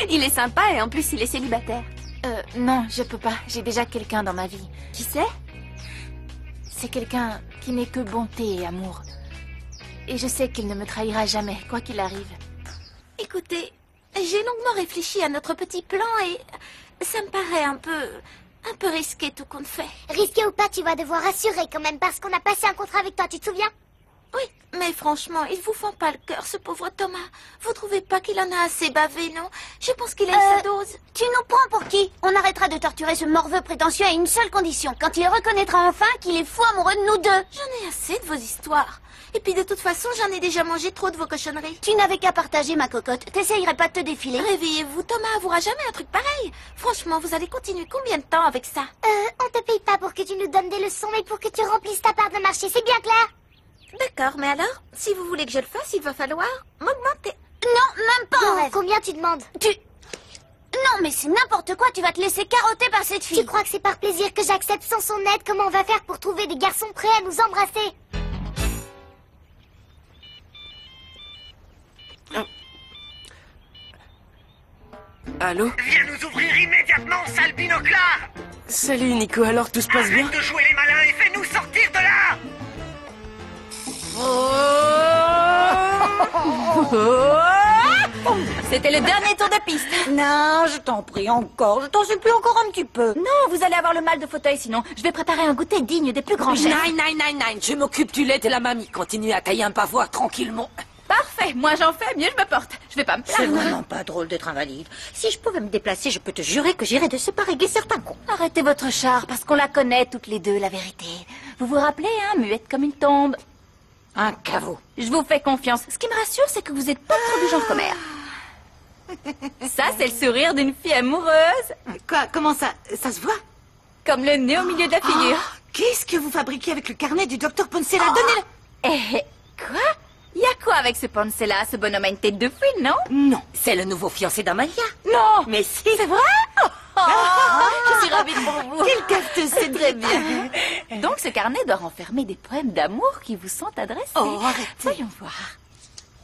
Il est sympa et en plus il est célibataire. Non, je peux pas. J'ai déjà quelqu'un dans ma vie. Qui c'est? C'est quelqu'un qui n'est que bonté et amour. Et je sais qu'il ne me trahira jamais, quoi qu'il arrive. Écoutez, j'ai longuement réfléchi à notre petit plan et ça me paraît un peu risqué tout compte fait. Risqué ou pas, tu vas devoir assurer quand même parce qu'on a passé un contrat avec toi, tu te souviens? Oui, mais franchement, il vous fend pas le cœur, ce pauvre Thomas. Vous trouvez pas qu'il en a assez bavé, non? Je pense qu'il a eu sa dose. Tu nous prends pour qui? On arrêtera de torturer ce morveux prétentieux à une seule condition, quand il reconnaîtra enfin qu'il est fou amoureux de nous deux. J'en ai assez de vos histoires. Et puis de toute façon, j'en ai déjà mangé trop de vos cochonneries. Tu n'avais qu'à partager, ma cocotte. T'essayerais pas de te défiler? Réveillez-vous, Thomas avouera jamais un truc pareil. Franchement, vous allez continuer combien de temps avec ça? On te paye pas pour que tu nous donnes des leçons, mais pour que tu remplisses ta part de marché, c'est bien clair? D'accord, mais alors, si vous voulez que je le fasse, il va falloir m'augmenter. Non, même pas en rêve. Combien tu demandes? Non, mais c'est n'importe quoi, tu vas te laisser carotter par cette fille. Tu crois que c'est par plaisir que j'accepte sans son aide? Comment on va faire pour trouver des garçons prêts à nous embrasser? Allô? Viens nous ouvrir immédiatement, sale binoclard! Salut Nico, alors tout se passe bien? Arrête de jouer les malins et fais-nous sortir de là! C'était le dernier tour de piste. Non, je t'en prie encore. Je t'en supplie encore un petit peu. Non, vous allez avoir le mal de fauteuil sinon. Je vais préparer un goûter digne des plus grands chefs. Nine. Je m'occupe du lait et la mamie. Continue à tailler un pavois tranquillement. Parfait. Moi, j'en fais, mieux je me porte. Je vais pas me plaindre. C'est vraiment pas drôle d'être invalide. Si je pouvais me déplacer, je peux te jurer que j'irais de ce pas régler certains cons. Arrêtez votre char, parce qu'on la connaît toutes les deux, la vérité. Vous vous rappelez, hein, muette comme une tombe. Un caveau. Je vous fais confiance. Ce qui me rassure, c'est que vous êtes pas trop du genre commère. Ça, c'est le sourire d'une fille amoureuse. Quoi? Comment ça? Ça se voit? Comme le nez au milieu de la figure. Qu'est-ce que vous fabriquez avec le carnet du docteur Poncella? Donnez-le. Quoi? Y a quoi avec ce Poncella? Ce bonhomme a une tête de fouine, non? Non. C'est le nouveau fiancé d'Amalia. Non. Mais si. C'est vrai? Je suis ravie pour vous. Quelle cafeteuse, c'est très bien. Donc ce carnet doit renfermer des poèmes d'amour qui vous sont adressés. Oh, arrêtez. Voyons voir.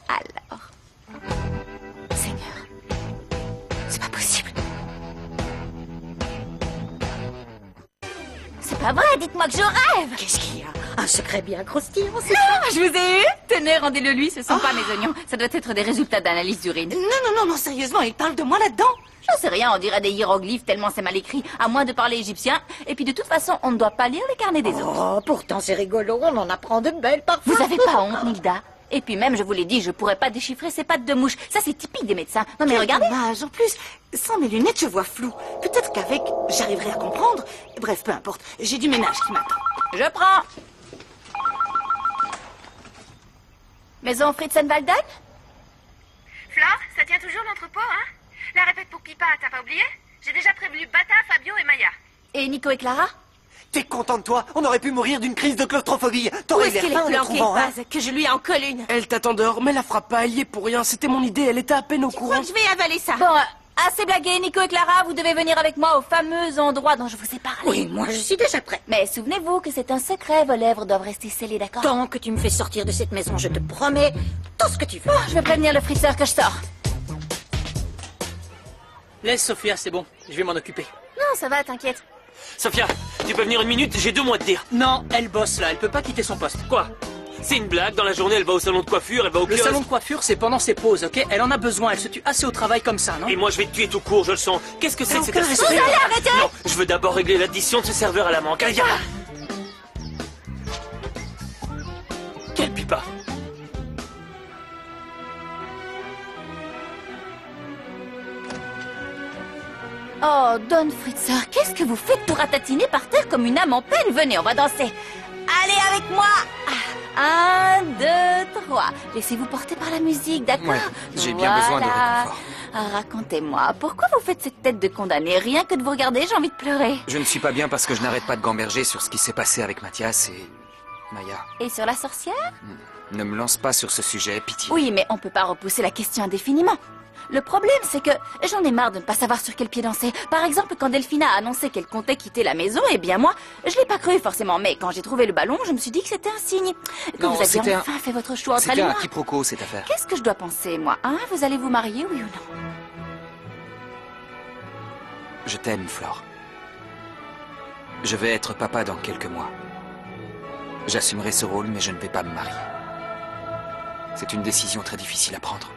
Alors... Seigneur, c'est pas possible. C'est pas vrai, dites-moi que je rêve. Qu'est-ce qu'il y a? Un secret bien croustillant, c'est ça? Je vous ai eu. Tenez, rendez-le lui, ce sont pas mes oignons. Ça doit être des résultats d'analyse d'urine. Non, sérieusement, il parle de moi là-dedans. Je sais rien, on dirait des hiéroglyphes tellement c'est mal écrit, à moins de parler égyptien. Et puis de toute façon, on ne doit pas lire les carnets des autres. Oh, pourtant c'est rigolo, on en apprend de belles parfois. Vous avez pas honte, Nilda? Et puis même, je vous l'ai dit, je pourrais pas déchiffrer ces pattes de mouche. Ça, c'est typique des médecins. Non mais regardez. Dommage. En plus, sans mes lunettes, je vois flou. Peut-être qu'avec, j'arriverai à comprendre. Bref, peu importe. J'ai du ménage qui m'attend. Je prends. Maison Fritzenwalden? Flore, ça tient toujours l'entrepôt, hein? La répète pour Pipa, t'as pas oublié? J'ai déjà prévenu Bata, Fabio et Maya. Et Nico et Clara? T'es content de toi? On aurait pu mourir d'une crise de claustrophobie. Où T'aurais est-ce qu'elle l'air est fin en les planquée, trouvant, hein? Paz? Que je lui en colle une. Elle t'attend dehors, mais la frappe pas, elle y est pour rien. C'était mon idée, elle était à peine au courant. Je vais avaler ça. Bon, assez blagué, Nico et Clara, vous devez venir avec moi au fameux endroit dont je vous ai parlé. Oui, moi je suis déjà prêt. Mais souvenez-vous que c'est un secret, vos lèvres doivent rester scellées, d'accord? Tant que tu me fais sortir de cette maison, je te promets tout ce que tu veux. Bon, je vais prévenir le frisseur que je sors. Laisse Sophia, c'est bon, je vais m'en occuper. Non, ça va, t'inquiète. Sophia, tu peux venir une minute, j'ai 2 mots à te dire. Non, elle bosse là, elle peut pas quitter son poste. Quoi? C'est une blague, dans la journée elle va au salon de coiffure, elle va au Le salon de coiffure, c'est pendant ses pauses, ok? Elle en a besoin, elle se tue assez au travail comme ça, non? Et moi je vais te tuer tout court, je le sens. Qu'est-ce que c'est que cette aucun respect. Vous allez arrêter? Non, je veux d'abord régler l'addition de ce serveur à la manque. Allez, viens. Quel pipa? Oh, Don Fritzer, qu'est-ce que vous faites pour ratatiner par terre comme une âme en peine? Venez, on va danser. Allez avec moi. 1, 2, 3. Laissez-vous porter par la musique, d'accord? Ouais, j'ai bien besoin de réconfort. Racontez-moi, pourquoi vous faites cette tête de condamné? Rien que de vous regarder, j'ai envie de pleurer. Je ne suis pas bien parce que je n'arrête pas de gamberger sur ce qui s'est passé avec Mathias et Maya. Et sur la sorcière? Ne me lance pas sur ce sujet, pitié. Oui, mais on peut pas repousser la question indéfiniment. Le problème, c'est que j'en ai marre de ne pas savoir sur quel pied danser. Par exemple, quand Delphina a annoncé qu'elle comptait quitter la maison, eh bien moi, je l'ai pas cru forcément. Mais quand j'ai trouvé le ballon, je me suis dit que c'était un signe. Que Non, vous aviez c'était enfin fait votre choix entre elle C'était et un moi. quiproquo, cette affaire. Qu'est-ce que je dois penser, moi, hein? Vous allez vous marier, oui ou non? Je t'aime, Flore. Je vais être papa dans quelques mois. J'assumerai ce rôle, mais je ne vais pas me marier. C'est une décision très difficile à prendre.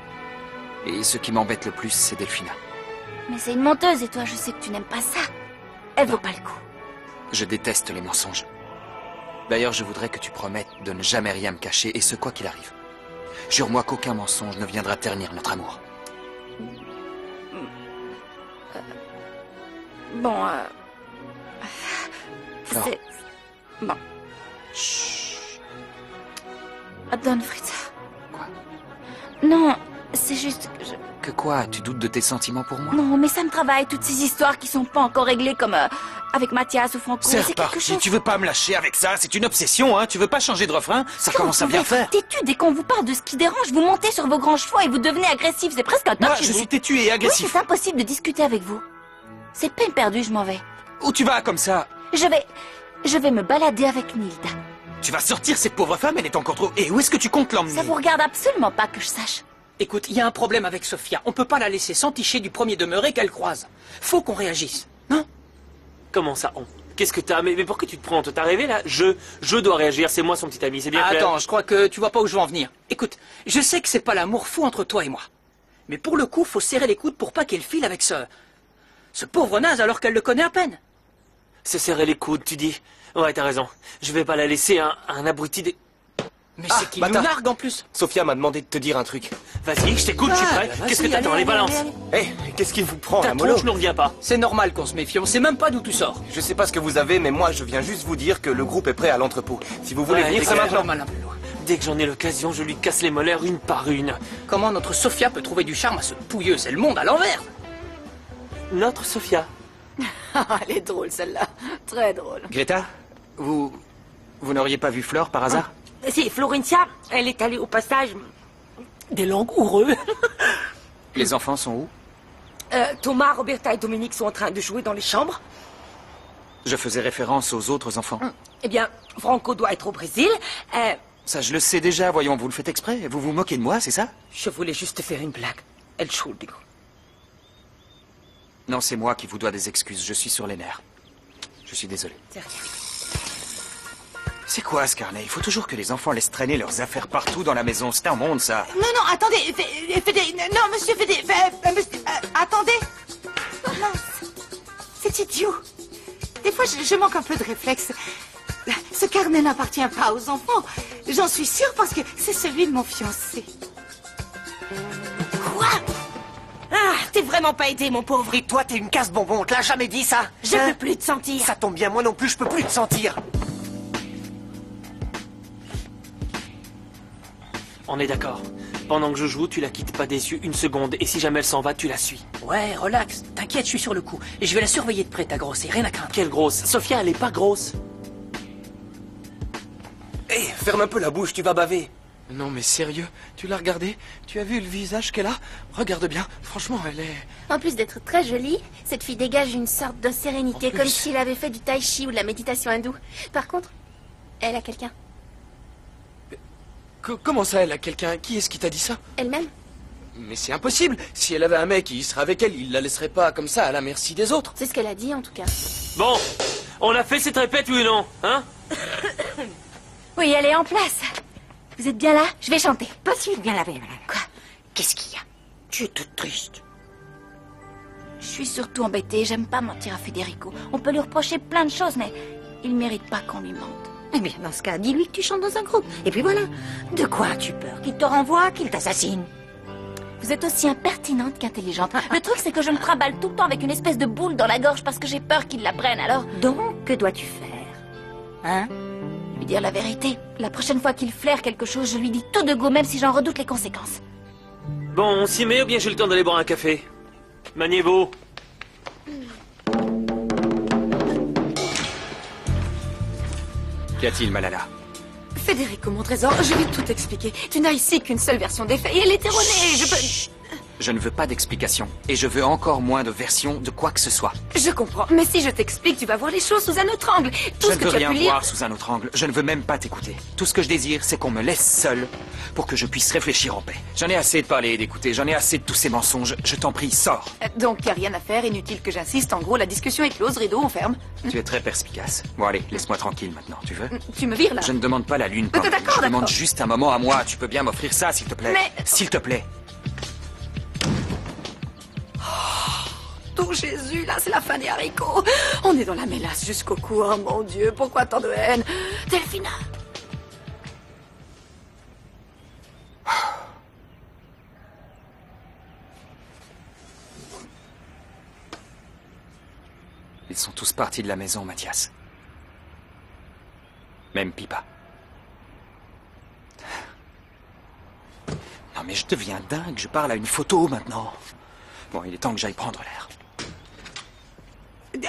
Et ce qui m'embête le plus, c'est Delphina. Mais c'est une menteuse et toi, je sais que tu n'aimes pas ça. Elle vaut pas le coup. Je déteste les mensonges. D'ailleurs, je voudrais que tu promettes de ne jamais rien me cacher, et ce quoi qu'il arrive. Jure-moi qu'aucun mensonge ne viendra ternir notre amour. Bon, Flore. c'est... Bon. Chut. Donne, Fritz. Quoi? Non, c'est juste que je... Que quoi? Tu doutes de tes sentiments pour moi? Non, mais ça me travaille, toutes ces histoires qui sont pas encore réglées, comme avec Mathias ou Franco. C'est quelque reparti, chose. tu veux pas me lâcher avec ça? C'est une obsession, hein? Tu veux pas changer de refrain? Ça commence à bien faire. Têtu, dès qu'on vous parle de ce qui dérange, vous montez sur vos grands chevaux et vous devenez agressif. C'est presque un Moi, tort chez je vous. suis têtu et agressif. Oui, c'est impossible de discuter avec vous. C'est peine perdue, je m'en vais. Où tu vas comme ça? Je vais me balader avec Nilda. Tu vas sortir cette pauvre femme, elle est encore trop... Et où est-ce que tu comptes l'emmener? Ça vous regarde absolument pas que je sache. Écoute, il y a un problème avec Sophia. On peut pas la laisser s'enticher du premier demeuré qu'elle croise. Faut qu'on réagisse, non? Comment ça, on? Qu'est-ce que t'as? Mais pourquoi tu te prends? T'as rêvé, là? Je dois réagir, c'est moi son petit ami, c'est bien clair. Attends, je crois que tu vois pas où je veux en venir. Écoute, je sais que c'est pas l'amour fou entre toi et moi. Mais pour le coup, faut serrer les coudes pour pas qu'elle file avec ce pauvre naze alors qu'elle le connaît à peine. Se serrer les coudes, tu dis? Ouais, t'as raison. Je vais pas la laisser un abruti des... Mais c'est qui nous nargue en plus. Sophia m'a demandé de te dire un truc. Vas-y, je t'écoute, je suis prêt. Qu'est-ce que t'attends? Les balances. Hé, qu'est-ce qui vous prend, Ta la mollo? tronche ne revient pas. C'est normal qu'on se méfie, on sait même pas d'où tu sors. Je sais pas ce que vous avez, mais moi, je viens juste vous dire que le groupe est prêt à l'entrepôt. Si vous voulez venir, c'est maintenant. Dès que j'en ai l'occasion, je lui casse les molaires une par une. Comment notre Sophia peut trouver du charme à ce pouilleux? C'est le monde à l'envers. Notre Sophia. Elle est drôle, celle-là. Très drôle. Greta, vous n'auriez pas vu Flore par hasard? Si, Florentia, elle est allée au passage des langoureux. Les enfants sont où? Thomas, Roberta et Dominique sont en train de jouer dans les chambres. Je faisais référence aux autres enfants. Eh bien, Franco doit être au Brésil. Ça, je le sais déjà, voyons, vous le faites exprès? Vous vous moquez de moi, c'est ça? Je voulais juste faire une blague. Entschuldigung. Non, c'est moi qui vous dois des excuses, je suis sur les nerfs. Je suis désolé. C'est rien. C'est quoi, Scarlett? Il faut toujours que les enfants laissent traîner leurs affaires partout dans la maison. C'est un monde, ça. Non, attendez. Non, monsieur, attendez. Oh, mince. C'est idiot. Des fois, je manque un peu de réflexe. Ce carnet n'appartient pas aux enfants. J'en suis sûre parce que c'est celui de mon fiancé. Quoi? Ah, t'es vraiment pas aidé, mon pauvre. Et toi, t'es une casse-bonbon, on te l'a jamais dit, ça? Je peux plus te sentir. Ça tombe bien, moi non plus, je peux plus te sentir. On est d'accord. Pendant que je joue, tu la quittes pas des yeux une seconde. Et si jamais elle s'en va, tu la suis. Ouais, relax. T'inquiète, je suis sur le coup. Et je vais la surveiller de près, ta grosse. Et rien à craindre. Quelle grosse? Sophia, elle est pas grosse. Hé, ferme un peu la bouche, tu vas baver. Non mais sérieux, tu l'as regardée? Tu as vu le visage qu'elle a? Regarde bien, franchement, elle est... En plus d'être très jolie, cette fille dégage une sorte de sérénité, comme si elle avait fait du tai chi ou de la méditation hindoue. Par contre, elle a quelqu'un. Comment ça, elle a quelqu'un? Qui est-ce qui t'a dit ça? Elle-même? Mais c'est impossible. Si elle avait un mec, il serait avec elle, il la laisserait pas comme ça à la merci des autres. C'est ce qu'elle a dit, en tout cas. Bon, on a fait cette répète, oui ou non? Hein? Oui, elle est en place. Vous êtes bien là? Je vais chanter. Pas si bien lavé, madame. Quoi? Qu'est-ce qu'il y a? Tu es toute triste. Je suis surtout embêtée. J'aime pas mentir à Federico. On peut lui reprocher plein de choses, mais il mérite pas qu'on lui mente. Eh bien, dans ce cas, dis-lui que tu chantes dans un groupe. Et puis voilà. De quoi as-tu peur? Qu'il te renvoie? Qu'il t'assassine? Vous êtes aussi impertinente qu'intelligente. Le truc, c'est que je me traballe tout le temps avec une espèce de boule dans la gorge parce que j'ai peur qu'il la prenne, alors... Donc, que dois-tu faire? Hein? Lui dire la vérité. La prochaine fois qu'il flaire quelque chose, je lui dis tout de go, même si j'en redoute les conséquences. Bon, on s'y met ou bien j'ai le temps d'aller boire un café? Maniez-vous. Qu'y a-t-il, Malala? Federico, mon trésor, je vais tout expliquer. Tu n'as ici qu'une seule version des faits et elle est erronée. Je peux... Je ne veux pas d'explication. Et je veux encore moins de versions de quoi que ce soit. Je comprends, mais si je t'explique, tu vas voir les choses sous un autre angle. Tout Je ce ne que veux tu as rien pu lire... voir sous un autre angle. Je ne veux même pas t'écouter. Tout ce que je désire, c'est qu'on me laisse seul pour que je puisse réfléchir en paix. J'en ai assez de parler et d'écouter. J'en ai assez de tous ces mensonges. Je t'en prie, sors. Donc, y a rien à faire, inutile que j'insiste. En gros, la discussion est close, rideau, on ferme. Tu es très perspicace. Bon, allez, laisse-moi tranquille maintenant. Tu veux? Tu me vires, là. Je ne demande pas la lune. D'accord, Je demande juste un moment à moi. Tu peux bien m'offrir ça, s'il te plaît. Mais... S'il te plaît. Oh Jésus, là c'est la fin des haricots. On est dans la mélasse jusqu'au cou. Oh mon Dieu, pourquoi tant de haine? Delphina. Ils sont tous partis de la maison, Mathias. Même Pipa. Non mais je deviens dingue, je parle à une photo maintenant. Bon, il est temps que j'aille prendre l'air.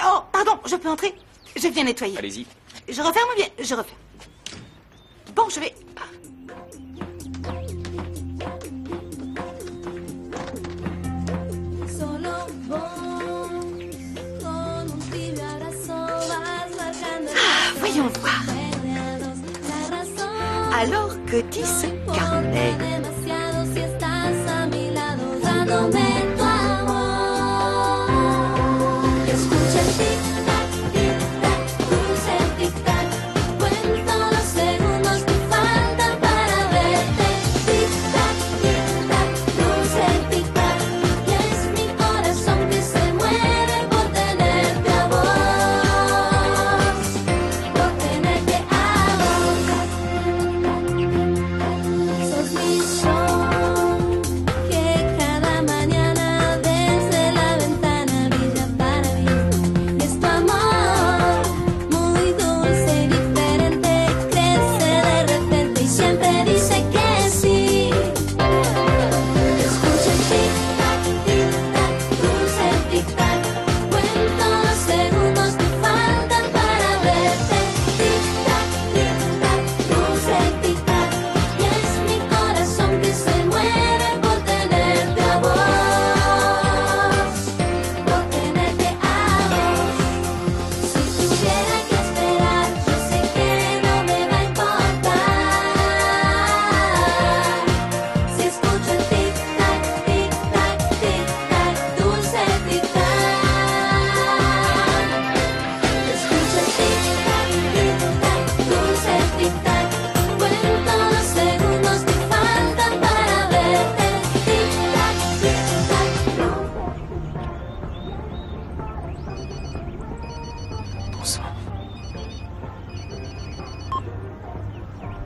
Oh, pardon, je peux entrer? Je viens nettoyer. Allez-y. Je referme ou bien? Je referme. Bon, je vais... Voyons voir. Alors que dit ce carnet?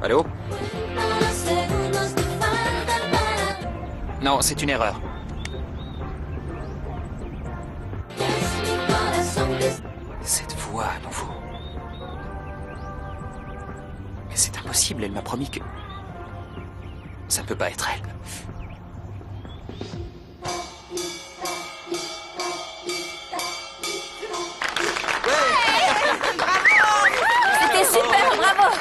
Allô? Non, c'est une erreur. Cette voix à nouveau. Mais c'est impossible, elle m'a promis que... Ça ne peut pas être elle. C'était super, bravo!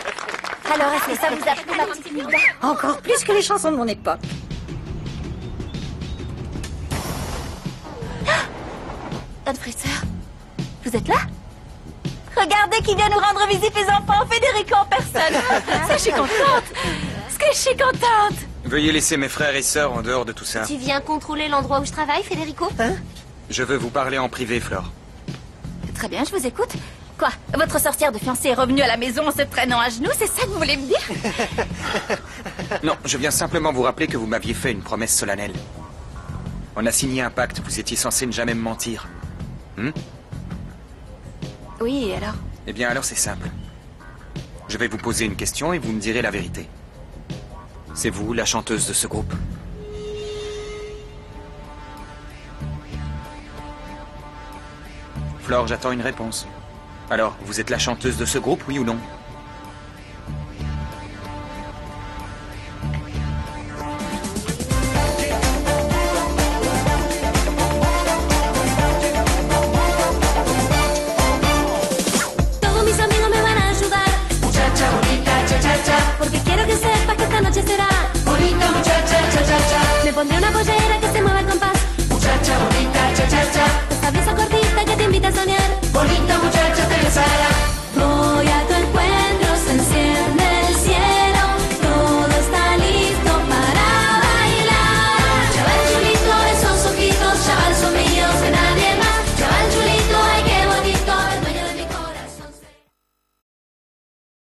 Alors, est-ce que ça vous a plu, ma petite Nilda? Encore plus que les chansons de mon époque. Godfrey, vous êtes là? Regardez qui vient nous rendre visite, les enfants. Federico en personne. Ça, je suis contente. Est-ce que je suis contente? Veuillez laisser mes frères et sœurs en dehors de tout ça. Tu viens contrôler l'endroit où je travaille, Federico? Hein? Je veux vous parler en privé, Flore. Très bien, je vous écoute. Quoi? Votre sorcière de fiancée est revenue à la maison en se traînant à genoux, c'est ça que vous voulez me dire? Non, je viens simplement vous rappeler que vous m'aviez fait une promesse solennelle. On a signé un pacte, vous étiez censé ne jamais me mentir. Oui, et alors? Eh bien, alors c'est simple. Je vais vous poser une question et vous me direz la vérité. C'est vous, la chanteuse de ce groupe? Flore, j'attends une réponse. Alors, vous êtes la chanteuse de ce groupe, oui ou non? Todos mis amigos me van a ayudar. Muchacha bonita, cha cha cha. Porque quiero que sepas que esta noche será bonita muchacha, cha cha cha. Me pondré una pollera que se mueva con Esta brisa cortita que te invita a soñar.